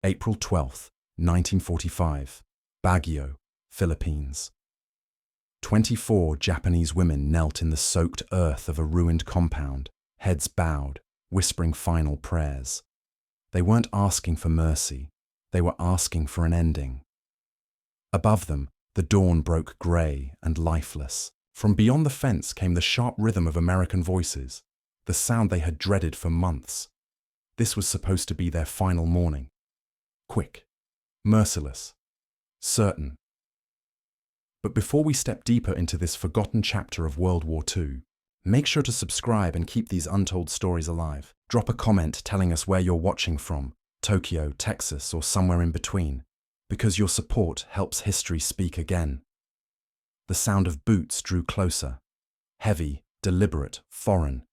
April 12, 1945, Baguio, Philippines. 24 Japanese women knelt in the soaked earth of a ruined compound, heads bowed, whispering final prayers. They weren't asking for mercy, they were asking for an ending. Above them, the dawn broke grey and lifeless. From beyond the fence came the sharp rhythm of American voices, the sound they had dreaded for months. This was supposed to be their final morning. Quick, merciless, certain. But before we step deeper into this forgotten chapter of World War II, make sure to subscribe and keep these untold stories alive. Drop a comment telling us where you're watching from, Tokyo, Texas, or somewhere in between, because your support helps history speak again. The sound of boots drew closer. Heavy, deliberate, foreign.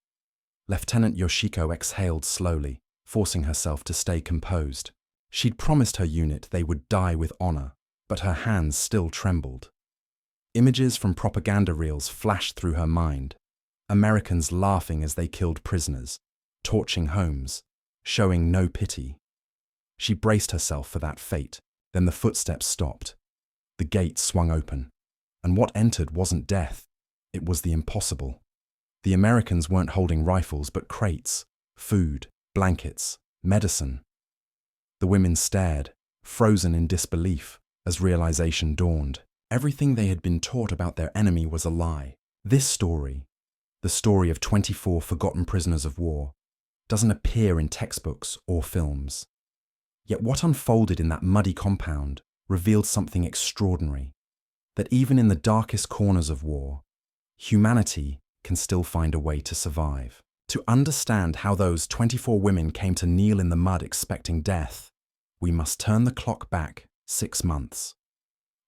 Lieutenant Yoshiko exhaled slowly, forcing herself to stay composed. She'd promised her unit they would die with honor, but her hands still trembled. Images from propaganda reels flashed through her mind. Americans laughing as they killed prisoners, torching homes, showing no pity. She braced herself for that fate. Then the footsteps stopped. The gate swung open. And what entered wasn't death. It was the impossible. The Americans weren't holding rifles but crates, food, blankets, medicine. The women stared, frozen in disbelief, as realization dawned. Everything they had been taught about their enemy was a lie. This story, the story of 24 forgotten prisoners of war, doesn't appear in textbooks or films. Yet what unfolded in that muddy compound revealed something extraordinary, that even in the darkest corners of war, humanity can still find a way to survive. To understand how those 24 women came to kneel in the mud expecting death, we must turn the clock back 6 months.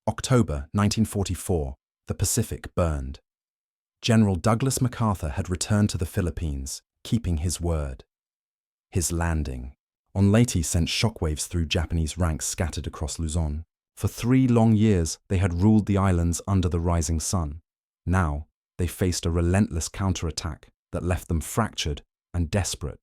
October 1944, the Pacific burned. General Douglas MacArthur had returned to the Philippines, keeping his word. His landing on Leyte sent shockwaves through Japanese ranks scattered across Luzon. For 3 long years, they had ruled the islands under the rising sun. Now, they faced a relentless counterattack that left them fractured and desperate.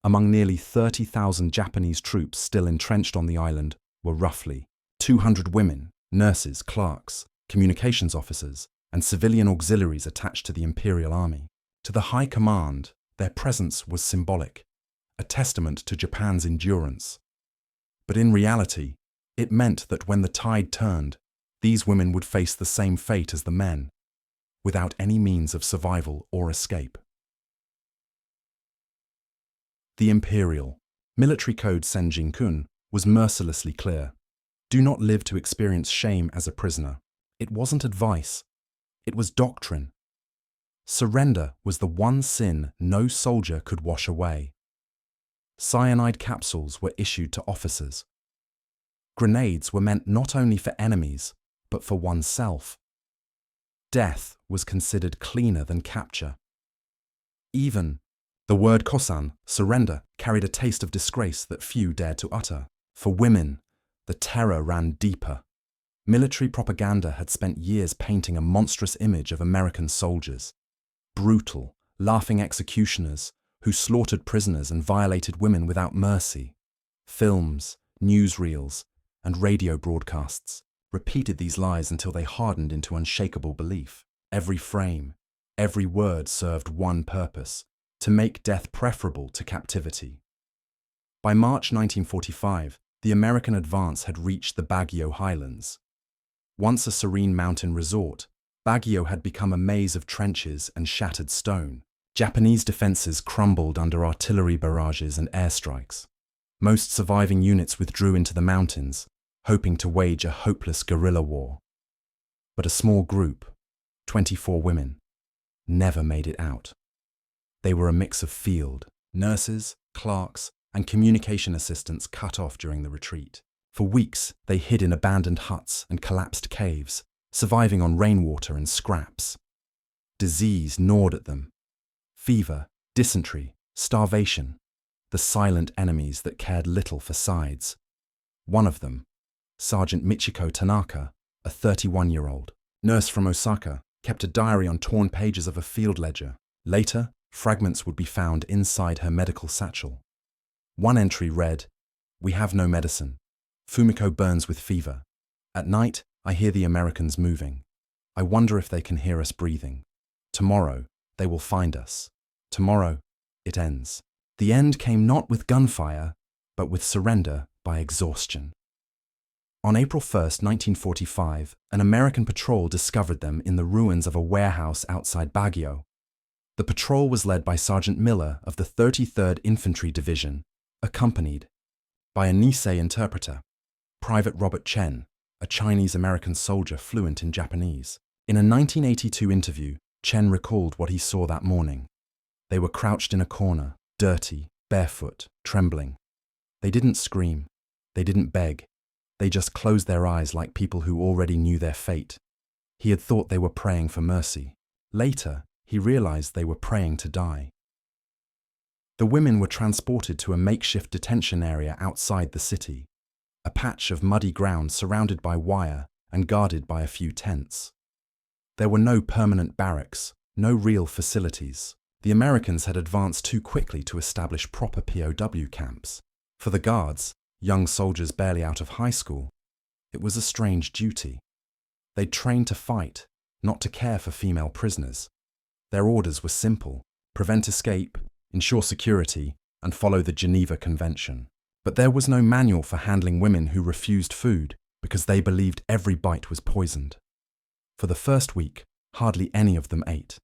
Among nearly 30,000 Japanese troops still entrenched on the island were roughly 200 women, nurses, clerks, communications officers, and civilian auxiliaries attached to the Imperial Army. To the High Command, their presence was symbolic, a testament to Japan's endurance. But in reality, it meant that when the tide turned, these women would face the same fate as the men, without any means of survival or escape. The Imperial Military Code Senjin-kun was mercilessly clear. Do not live to experience shame as a prisoner. It wasn't advice. It was doctrine. Surrender was the one sin no soldier could wash away. Cyanide capsules were issued to officers. Grenades were meant not only for enemies, but for oneself. Death was considered cleaner than capture. Even the word kosan, surrender, carried a taste of disgrace that few dared to utter. For women, the terror ran deeper. Military propaganda had spent years painting a monstrous image of American soldiers. Brutal, laughing executioners who slaughtered prisoners and violated women without mercy. Films, newsreels, and radio broadcasts repeated these lies until they hardened into unshakable belief. Every frame, every word served one purpose: to make death preferable to captivity. By March 1945, the American advance had reached the Baguio highlands. Once a serene mountain resort, Baguio had become a maze of trenches and shattered stone. Japanese defenses crumbled under artillery barrages and airstrikes. Most surviving units withdrew into the mountains, hoping to wage a hopeless guerrilla war. But a small group, 24 women, never made it out. They were a mix of field, nurses, clerks, and communication assistants cut off during the retreat. For weeks, they hid in abandoned huts and collapsed caves, surviving on rainwater and scraps. Disease gnawed at them. Fever, dysentery, starvation, the silent enemies that cared little for sides. One of them, Sergeant Michiko Tanaka, a 31-year-old nurse from Osaka, kept a diary on torn pages of a field ledger. Later, fragments would be found inside her medical satchel. One entry read, We have no medicine. Fumiko burns with fever. At night, I hear the Americans moving. I wonder if they can hear us breathing. Tomorrow, they will find us. Tomorrow, it ends. The end came not with gunfire, but with surrender by exhaustion. On April 1st, 1945, an American patrol discovered them in the ruins of a warehouse outside Baguio. The patrol was led by Sergeant Miller of the 33rd Infantry Division, accompanied by a Nisei interpreter, Private Robert Chen, a Chinese-American soldier fluent in Japanese. In a 1982 interview, Chen recalled what he saw that morning. They were crouched in a corner, dirty, barefoot, trembling. They didn't scream. They didn't beg. They just closed their eyes like people who already knew their fate. He had thought they were praying for mercy. Later, he realized they were praying to die. The women were transported to a makeshift detention area outside the city, a patch of muddy ground surrounded by wire and guarded by a few tents. There were no permanent barracks, no real facilities. The Americans had advanced too quickly to establish proper POW camps. For the guards, young soldiers barely out of high school, it was a strange duty. They'd trained to fight, not to care for female prisoners. Their orders were simple: prevent escape, ensure security, and follow the Geneva Convention. But there was no manual for handling women who refused food because they believed every bite was poisoned. For the first week, hardly any of them ate.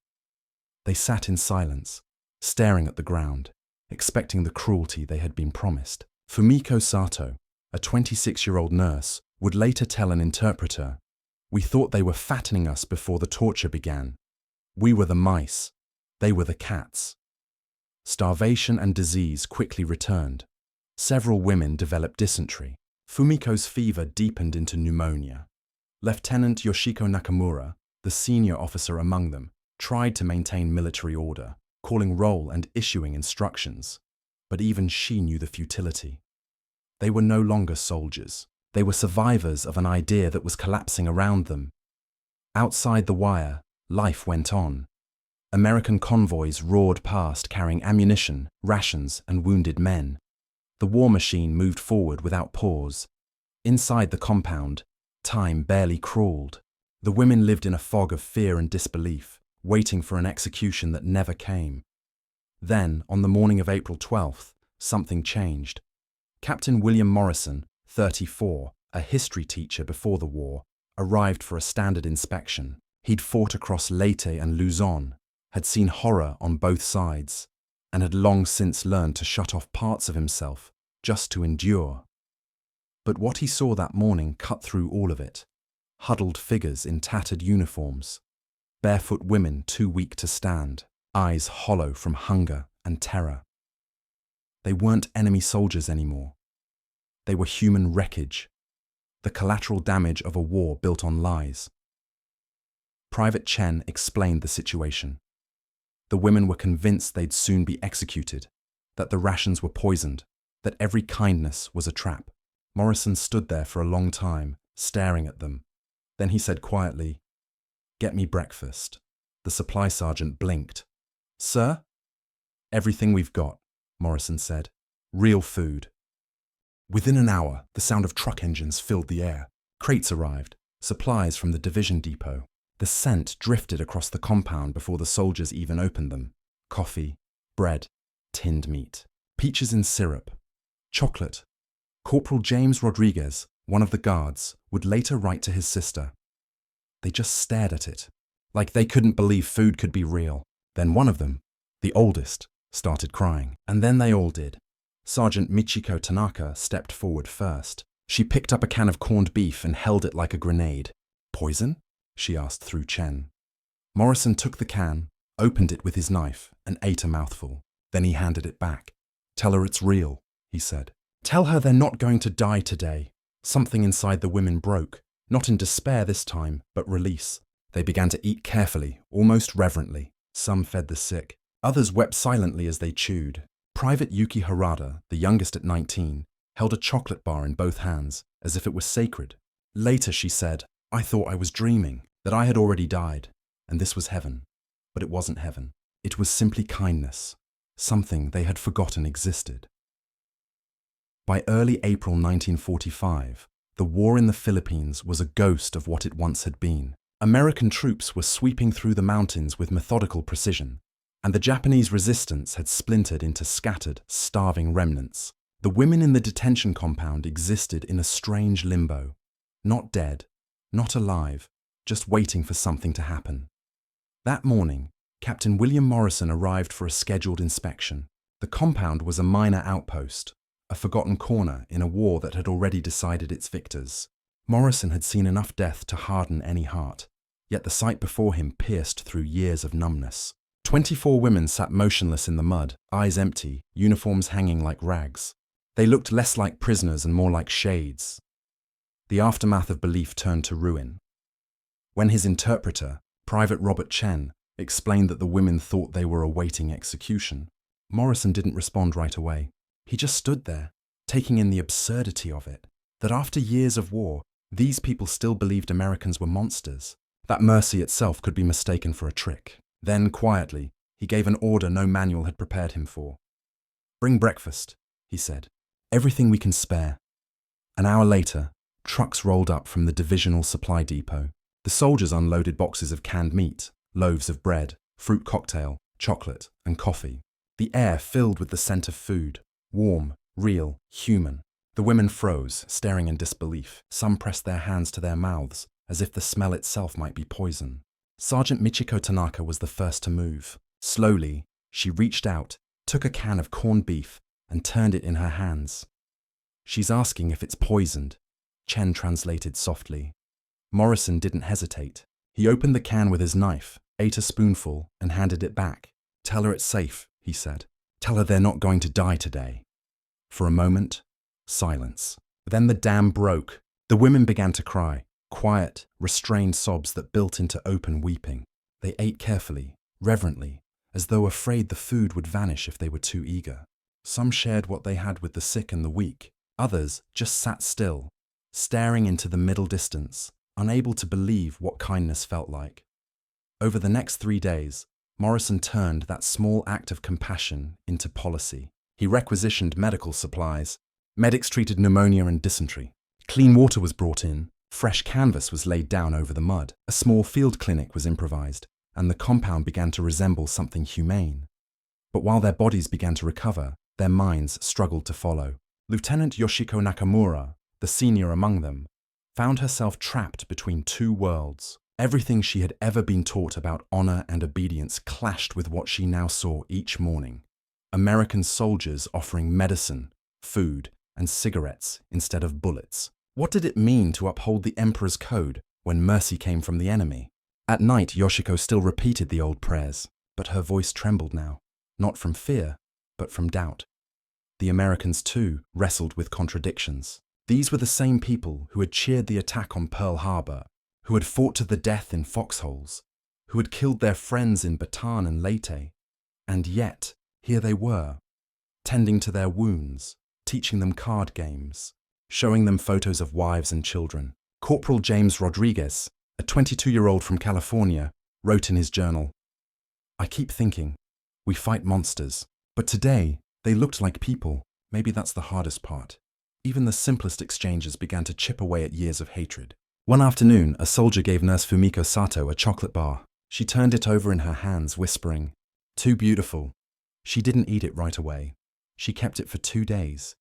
They sat in silence, staring at the ground, expecting the cruelty they had been promised. Fumiko Sato, a 26-year-old nurse, would later tell an interpreter, "We thought they were fattening us before the torture began. We were the mice. They were the cats." Starvation and disease quickly returned. Several women developed dysentery. Fumiko's fever deepened into pneumonia. Lieutenant Yoshiko Nakamura, the senior officer among them, tried to maintain military order, calling roll and issuing instructions. But even she knew the futility. They were no longer soldiers. They were survivors of an idea that was collapsing around them. Outside the wire, life went on. American convoys roared past carrying ammunition, rations, and wounded men. The war machine moved forward without pause. Inside the compound, time barely crawled. The women lived in a fog of fear and disbelief, waiting for an execution that never came. Then, on the morning of April 12th, something changed. Captain William Morrison, 34, a history teacher before the war, arrived for a standard inspection. He'd fought across Leyte and Luzon, had seen horror on both sides, and had long since learned to shut off parts of himself just to endure. But what he saw that morning cut through all of it. Huddled figures in tattered uniforms, barefoot women too weak to stand, eyes hollow from hunger and terror. They weren't enemy soldiers anymore. They were human wreckage, the collateral damage of a war built on lies. Private Chen explained the situation. The women were convinced they'd soon be executed, that the rations were poisoned, that every kindness was a trap. Morrison stood there for a long time, staring at them. Then he said quietly, "Get me breakfast." The supply sergeant blinked. "Sir?" "Everything we've got," Morrison said. "Real food." Within an hour, the sound of truck engines filled the air. Crates arrived, supplies from the division depot. The scent drifted across the compound before the soldiers even opened them. Coffee, bread, tinned meat, peaches in syrup, chocolate. Corporal James Rodriguez, one of the guards, would later write to his sister. They just stared at it, like they couldn't believe food could be real. Then one of them, the oldest, started crying, and then they all did. Sergeant Michiko Tanaka stepped forward first. She picked up a can of corned beef and held it like a grenade. "Poison?" she asked through Chen. Morrison took the can, opened it with his knife, and ate a mouthful. Then he handed it back. "Tell her it's real," he said. "Tell her they're not going to die today." Something inside the women broke, not in despair this time, but release. They began to eat carefully, almost reverently. Some fed the sick. Others wept silently as they chewed. Private Yuki Harada, the youngest at 19, held a chocolate bar in both hands, as if it was sacred. Later she said, "I thought I was dreaming, that I had already died, and this was heaven." But it wasn't heaven. It was simply kindness, something they had forgotten existed. By early April 1945, the war in the Philippines was a ghost of what it once had been. American troops were sweeping through the mountains with methodical precision, and the Japanese resistance had splintered into scattered, starving remnants. The women in the detention compound existed in a strange limbo. Not dead, not alive, just waiting for something to happen. That morning, Captain William Morrison arrived for a scheduled inspection. The compound was a minor outpost, a forgotten corner in a war that had already decided its victors. Morrison had seen enough death to harden any heart, yet the sight before him pierced through years of numbness. 24 women sat motionless in the mud, eyes empty, uniforms hanging like rags. They looked less like prisoners and more like shades. The aftermath of belief turned to ruin. When his interpreter, Private Robert Chen, explained that the women thought they were awaiting execution, Morrison didn't respond right away. He just stood there, taking in the absurdity of it, that after years of war, these people still believed Americans were monsters, that mercy itself could be mistaken for a trick. Then, quietly, he gave an order no manual had prepared him for. "Bring breakfast," he said. "Everything we can spare." An hour later, trucks rolled up from the divisional supply depot. The soldiers unloaded boxes of canned meat, loaves of bread, fruit cocktail, chocolate, and coffee. The air filled with the scent of food, warm, real, human. The women froze, staring in disbelief. Some pressed their hands to their mouths, as if the smell itself might be poison. Sergeant Michiko Tanaka was the first to move. Slowly, she reached out, took a can of corned beef, and turned it in her hands. "She's asking if it's poisoned," Chen translated softly. Morrison didn't hesitate. He opened the can with his knife, ate a spoonful, and handed it back. "Tell her it's safe," he said. "Tell her they're not going to die today." For a moment, silence. Then the dam broke. The women began to cry, quiet, restrained sobs that built into open weeping. They ate carefully, reverently, as though afraid the food would vanish if they were too eager. Some shared what they had with the sick and the weak. Others just sat still, staring into the middle distance, unable to believe what kindness felt like. Over the next 3 days, Morrison turned that small act of compassion into policy. He requisitioned medical supplies. Medics treated pneumonia and dysentery. Clean water was brought in. Fresh canvas was laid down over the mud. A small field clinic was improvised, and the compound began to resemble something humane. But while their bodies began to recover, their minds struggled to follow. Lieutenant Yoshiko Nakamura, the senior among them, found herself trapped between two worlds. Everything she had ever been taught about honor and obedience clashed with what she now saw each morning. American soldiers offering medicine, food, and cigarettes instead of bullets. What did it mean to uphold the Emperor's code when mercy came from the enemy? At night, Yoshiko still repeated the old prayers, but her voice trembled now, not from fear, but from doubt. The Americans, too, wrestled with contradictions. These were the same people who had cheered the attack on Pearl Harbor, who had fought to the death in foxholes, who had killed their friends in Bataan and Leyte. And yet, here they were, tending to their wounds, teaching them card games, showing them photos of wives and children. Corporal James Rodriguez, a 22-year-old from California, wrote in his journal, "I keep thinking, we fight monsters, but today they looked like people. Maybe that's the hardest part." Even the simplest exchanges began to chip away at years of hatred. One afternoon, a soldier gave Nurse Fumiko Sato a chocolate bar. She turned it over in her hands, whispering, "Too beautiful." She didn't eat it right away. She kept it for 2 days,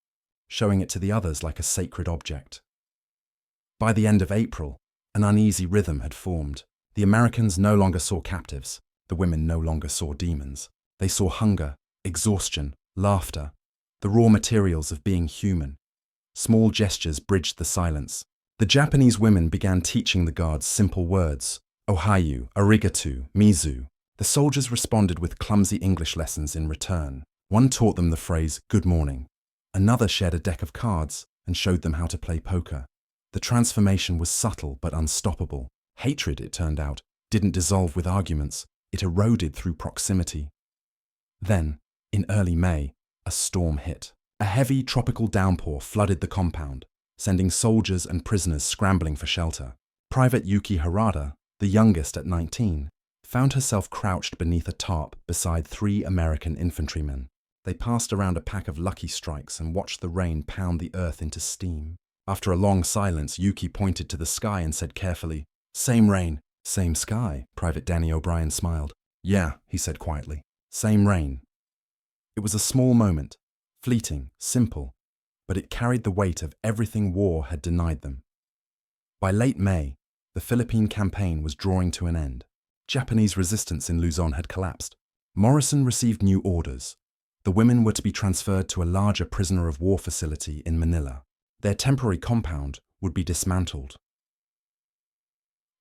showing it to the others like a sacred object. By the end of April, an uneasy rhythm had formed. The Americans no longer saw captives. The women no longer saw demons. They saw hunger, exhaustion, laughter, the raw materials of being human. Small gestures bridged the silence. The Japanese women began teaching the guards simple words, ohayu, arigato, mizu. The soldiers responded with clumsy English lessons in return. One taught them the phrase, "good morning." Another shared a deck of cards and showed them how to play poker. The transformation was subtle but unstoppable. Hatred, it turned out, didn't dissolve with arguments. It eroded through proximity. Then, in early May, a storm hit. A heavy tropical downpour flooded the compound, sending soldiers and prisoners scrambling for shelter. Private Yuki Harada, the youngest at 19, found herself crouched beneath a tarp beside 3 American infantrymen. They passed around a pack of Lucky Strikes and watched the rain pound the earth into steam. After a long silence, Yuki pointed to the sky and said carefully, "Same rain, same sky." Private Danny O'Brien smiled. "Yeah," he said quietly. "Same rain." It was a small moment, fleeting, simple, but it carried the weight of everything war had denied them. By late May, the Philippine campaign was drawing to an end. Japanese resistance in Luzon had collapsed. Morrison received new orders. The women were to be transferred to a larger prisoner of war facility in Manila. Their temporary compound would be dismantled.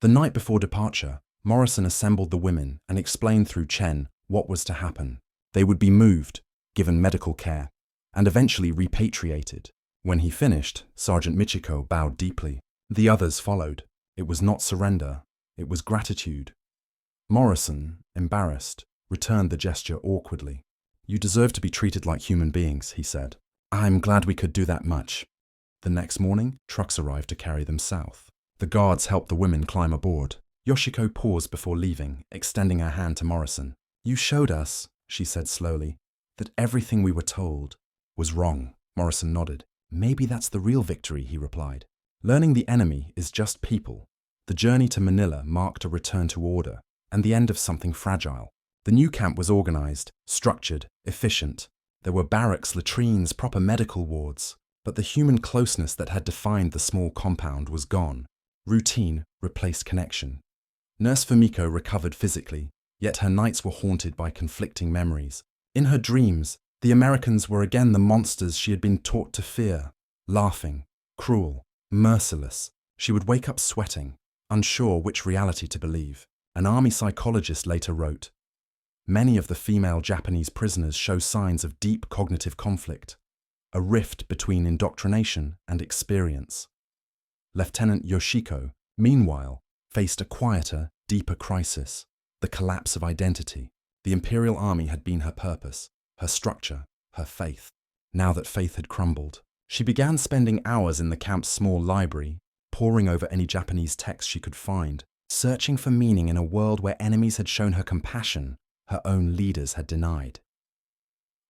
The night before departure, Morrison assembled the women and explained through Chen what was to happen. They would be moved, given medical care, and eventually repatriated. When he finished, Sergeant Michiko bowed deeply. The others followed. It was not surrender, it was gratitude. Morrison, embarrassed, returned the gesture awkwardly. "You deserve to be treated like human beings," he said. "I'm glad we could do that much." The next morning, trucks arrived to carry them south. The guards helped the women climb aboard. Yoshiko paused before leaving, extending her hand to Morrison. "You showed us," she said slowly, "that everything we were told was wrong." Morrison nodded. "Maybe that's the real victory," he replied. Learning the enemy is just people. The journey to Manila marked a return to order and the end of something fragile. The new camp was organized, structured, efficient. There were barracks, latrines, proper medical wards. But the human closeness that had defined the small compound was gone. Routine replaced connection. Nurse Fumiko recovered physically, yet her nights were haunted by conflicting memories. In her dreams, the Americans were again the monsters she had been taught to fear, laughing, cruel, merciless. She would wake up sweating, unsure which reality to believe. An army psychologist later wrote, "Many of the female Japanese prisoners show signs of deep cognitive conflict, a rift between indoctrination and experience." Lieutenant Yoshiko, meanwhile, faced a quieter, deeper crisis, the collapse of identity. The Imperial Army had been her purpose, her structure, her faith. Now that faith had crumbled, she began spending hours in the camp's small library, poring over any Japanese text she could find, searching for meaning in a world where enemies had shown her compassion, her own leaders had denied.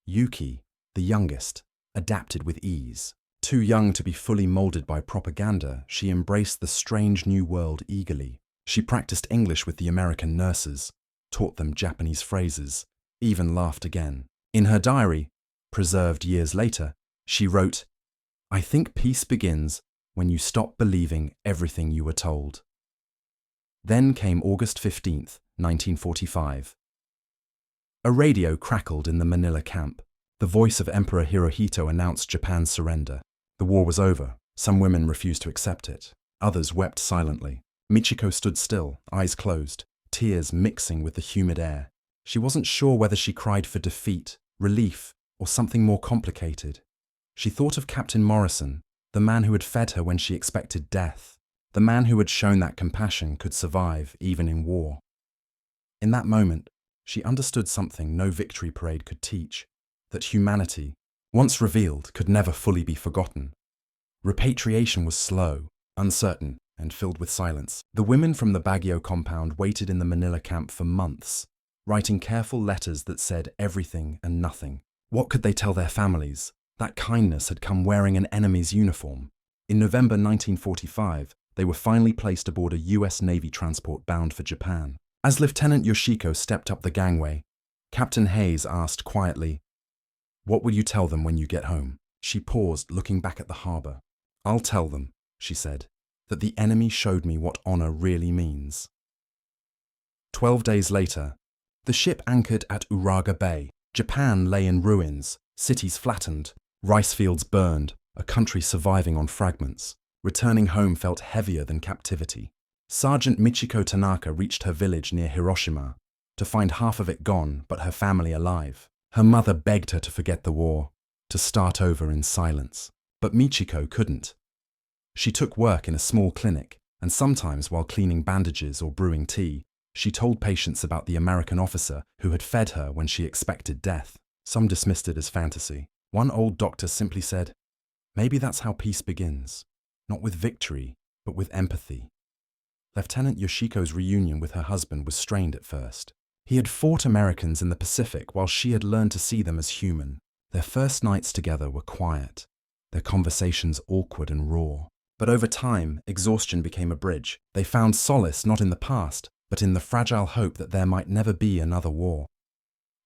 Yuki, the youngest, adapted with ease. Too young to be fully molded by propaganda, she embraced the strange new world eagerly. She practiced English with the American nurses, taught them Japanese phrases, even laughed again. In her diary, preserved years later, she wrote, "I think peace begins when you stop believing everything you were told." Then came August 15th, 1945. A radio crackled in the Manila camp. The voice of Emperor Hirohito announced Japan's surrender. The war was over. Some women refused to accept it. Others wept silently. Michiko stood still, eyes closed, tears mixing with the humid air. She wasn't sure whether she cried for defeat, relief, or something more complicated. She thought of Captain Morrison, the man who had fed her when she expected death, the man who had shown that compassion could survive even in war. In that moment, she understood something no victory parade could teach, that humanity, once revealed, could never fully be forgotten. Repatriation was slow, uncertain, and filled with silence. The women from the Baguio compound waited in the Manila camp for months, writing careful letters that said everything and nothing. What could they tell their families? That kindness had come wearing an enemy's uniform. In November 1945, they were finally placed aboard a US Navy transport bound for Japan. As Lieutenant Yoshiko stepped up the gangway, Captain Hayes asked quietly, "What will you tell them when you get home?" She paused, looking back at the harbour. "I'll tell them," she said, "that the enemy showed me what honour really means." 12 days later, the ship anchored at Uraga Bay. Japan lay in ruins, cities flattened, rice fields burned, a country surviving on fragments. Returning home felt heavier than captivity. Sergeant Michiko Tanaka reached her village near Hiroshima to find half of it gone but her family alive. Her mother begged her to forget the war, to start over in silence. But Michiko couldn't. She took work in a small clinic, and sometimes while cleaning bandages or brewing tea, she told patients about the American officer who had fed her when she expected death. Some dismissed it as fantasy. One old doctor simply said, "Maybe that's how peace begins, not with victory, but with empathy." Lieutenant Yoshiko's reunion with her husband was strained at first. He had fought Americans in the Pacific while she had learned to see them as human. Their first nights together were quiet, their conversations awkward and raw. But over time, exhaustion became a bridge. They found solace not in the past, but in the fragile hope that there might never be another war.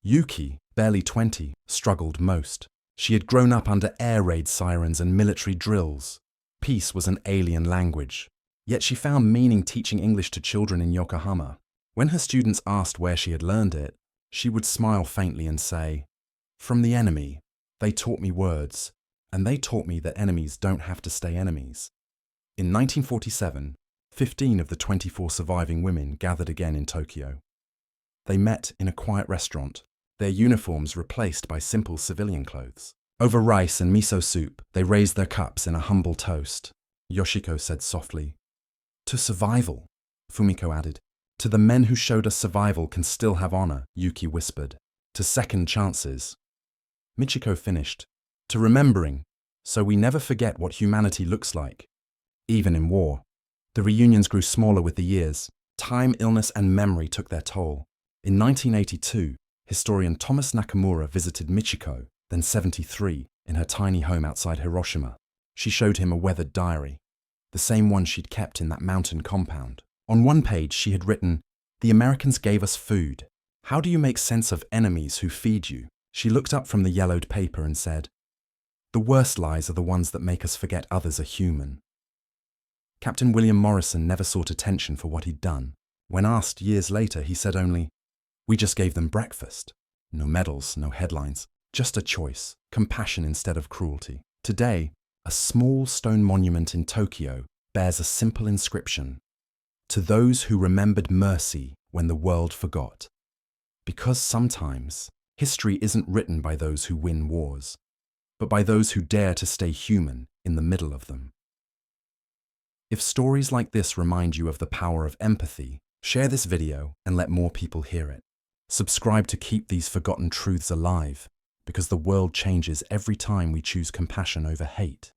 Yuki, barely 20, struggled most. She had grown up under air raid sirens and military drills. Peace was an alien language. Yet she found meaning teaching English to children in Yokohama. When her students asked where she had learned it, she would smile faintly and say, "From the enemy. They taught me words, and they taught me that enemies don't have to stay enemies." In 1947, 15 of the 24 surviving women gathered again in Tokyo. They met in a quiet restaurant, their uniforms replaced by simple civilian clothes. Over rice and miso soup, they raised their cups in a humble toast. Yoshiko said softly, "To survival," Fumiko added. "To the men who showed us survival can still have honor," Yuki whispered. "To second chances." Michiko finished. "To remembering, so we never forget what humanity looks like, even in war." The reunions grew smaller with the years. Time, illness, and memory took their toll. In 1982, historian Thomas Nakamura visited Michiko, then 73, in her tiny home outside Hiroshima. She showed him a weathered diary, the same one she'd kept in that mountain compound. On one page, she had written, "The Americans gave us food. How do you make sense of enemies who feed you?" She looked up from the yellowed paper and said, "The worst lies are the ones that make us forget others are human." Captain William Morrison never sought attention for what he'd done. When asked years later, he said only, "We just gave them breakfast. No medals, no headlines, just a choice, compassion instead of cruelty." Today, a small stone monument in Tokyo bears a simple inscription, "To those who remembered mercy when the world forgot." Because sometimes, history isn't written by those who win wars, but by those who dare to stay human in the middle of them. If stories like this remind you of the power of empathy, share this video and let more people hear it. Subscribe to keep these forgotten truths alive, because the world changes every time we choose compassion over hate.